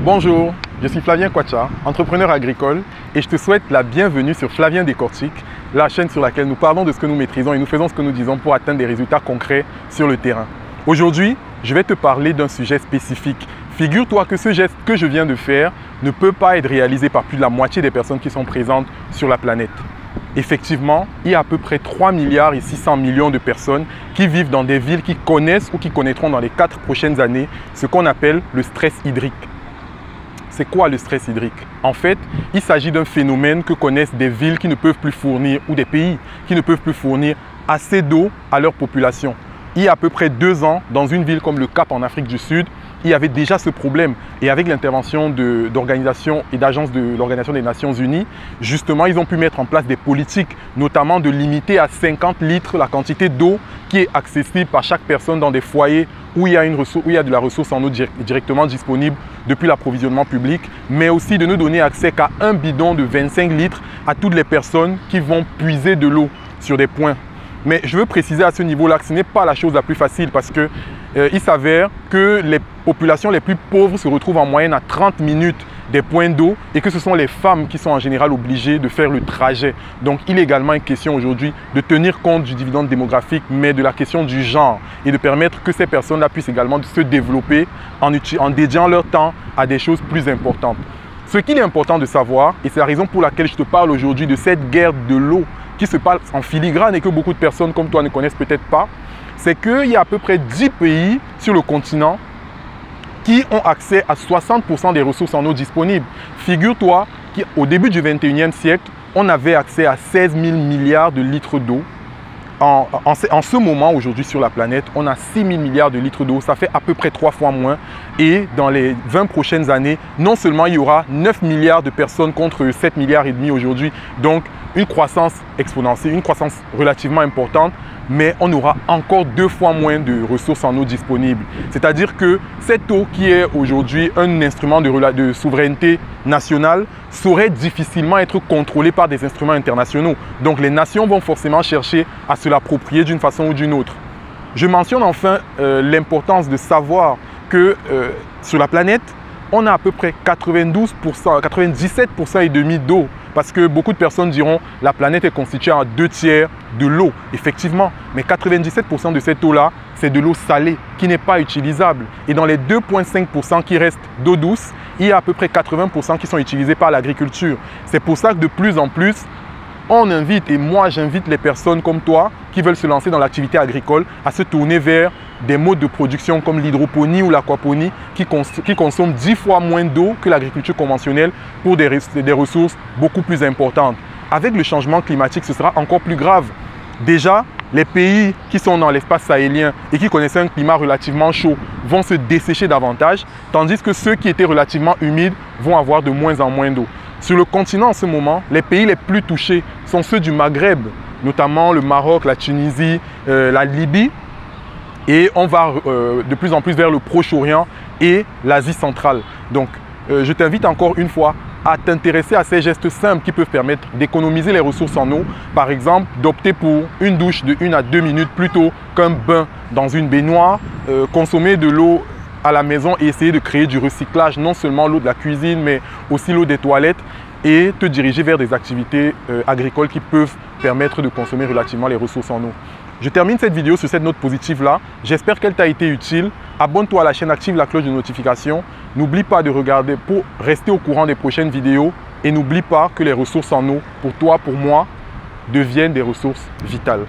Bonjour, je suis Flavien Kwacha, entrepreneur agricole et je te souhaite la bienvenue sur Flavien Décortique, la chaîne sur laquelle nous parlons de ce que nous maîtrisons et nous faisons ce que nous disons pour atteindre des résultats concrets sur le terrain. Aujourd'hui, je vais te parler d'un sujet spécifique. Figure-toi que ce geste que je viens de faire ne peut pas être réalisé par plus de la moitié des personnes qui sont présentes sur la planète. Effectivement, il y a à peu près 3 milliards et 600 millions de personnes qui vivent dans des villes qui connaissent ou qui connaîtront dans les 4 prochaines années ce qu'on appelle le stress hydrique. C'est quoi le stress hydrique? En fait, il s'agit d'un phénomène que connaissent des villes qui ne peuvent plus fournir ou des pays qui ne peuvent plus fournir assez d'eau à leur population. Il y a à peu près 2 ans, dans une ville comme le Cap en Afrique du Sud, il y avait déjà ce problème. Et avec l'intervention d'organisations et d'agences de l'Organisation des Nations Unies, justement, ils ont pu mettre en place des politiques, notamment de limiter à 50 litres la quantité d'eau qui est accessible par chaque personne dans des foyers où il y a de la ressource en eau directement disponible depuis l'approvisionnement public, mais aussi de ne donner accès qu'à un bidon de 25 litres à toutes les personnes qui vont puiser de l'eau sur des points. Mais je veux préciser à ce niveau-là que ce n'est pas la chose la plus facile parce que il s'avère que les populations les plus pauvres se retrouvent en moyenne à 30 minutes des points d'eau et que ce sont les femmes qui sont en général obligées de faire le trajet. Donc il est également une question aujourd'hui de tenir compte du dividende démographique, mais de la question du genre et de permettre que ces personnes-là puissent également se développer en dédiant leur temps à des choses plus importantes. Ce qu'il est important de savoir, et c'est la raison pour laquelle je te parle aujourd'hui de cette guerre de l'eau qui se passe en filigrane et que beaucoup de personnes comme toi ne connaissent peut-être pas, c'est qu'il y a à peu près 10 pays sur le continent qui ont accès à 60% des ressources en eau disponibles. Figure-toi qu'au début du 21e siècle, on avait accès à 16 000 milliards de litres d'eau. En ce moment, aujourd'hui sur la planète, on a 6 000 milliards de litres d'eau. Ça fait à peu près 3 fois moins. Et dans les 20 prochaines années, non seulement il y aura 9 milliards de personnes contre 7 milliards et demi aujourd'hui, donc une croissance exponentielle, une croissance relativement importante, mais on aura encore 2 fois moins de ressources en eau disponibles. C'est-à-dire que cette eau qui est aujourd'hui un instrument de souveraineté nationale saurait difficilement être contrôlée par des instruments internationaux. Donc les nations vont forcément chercher à se l'approprier d'une façon ou d'une autre. Je mentionne enfin l'importance de savoir que sur la planète, on a à peu près 92%, 97% et demi d'eau. Parce que beaucoup de personnes diront que la planète est constituée en 2 tiers de l'eau. Effectivement, mais 97% de cette eau-là, c'est de l'eau salée qui n'est pas utilisable. Et dans les 2,5% qui restent d'eau douce, il y a à peu près 80% qui sont utilisés par l'agriculture. C'est pour ça que de plus en plus, on invite, et moi j'invite les personnes comme toi qui veulent se lancer dans l'activité agricole à se tourner vers des modes de production comme l'hydroponie ou l'aquaponie qui consomment 10 fois moins d'eau que l'agriculture conventionnelle pour des ressources beaucoup plus importantes. Avec le changement climatique, ce sera encore plus grave. Déjà, les pays qui sont dans l'espace sahélien et qui connaissaient un climat relativement chaud vont se dessécher davantage, tandis que ceux qui étaient relativement humides vont avoir de moins en moins d'eau. Sur le continent en ce moment, les pays les plus touchés sont ceux du Maghreb, notamment le Maroc, la Tunisie, la Libye. Et on va de plus en plus vers le Proche-Orient et l'Asie centrale. Donc, je t'invite encore une fois à t'intéresser à ces gestes simples qui peuvent permettre d'économiser les ressources en eau. Par exemple, d'opter pour une douche de 1 à 2 minutes plutôt qu'un bain dans une baignoire, consommer de l'eau à la maison et essayer de créer du recyclage, non seulement l'eau de la cuisine, mais aussi l'eau des toilettes et te diriger vers des activités agricoles qui peuvent permettre de consommer relativement les ressources en eau. Je termine cette vidéo sur cette note positive-là. J'espère qu'elle t'a été utile. Abonne-toi à la chaîne, active la cloche de notification. N'oublie pas de regarder pour rester au courant des prochaines vidéos. Et n'oublie pas que les ressources en eau, pour toi, pour moi, deviennent des ressources vitales.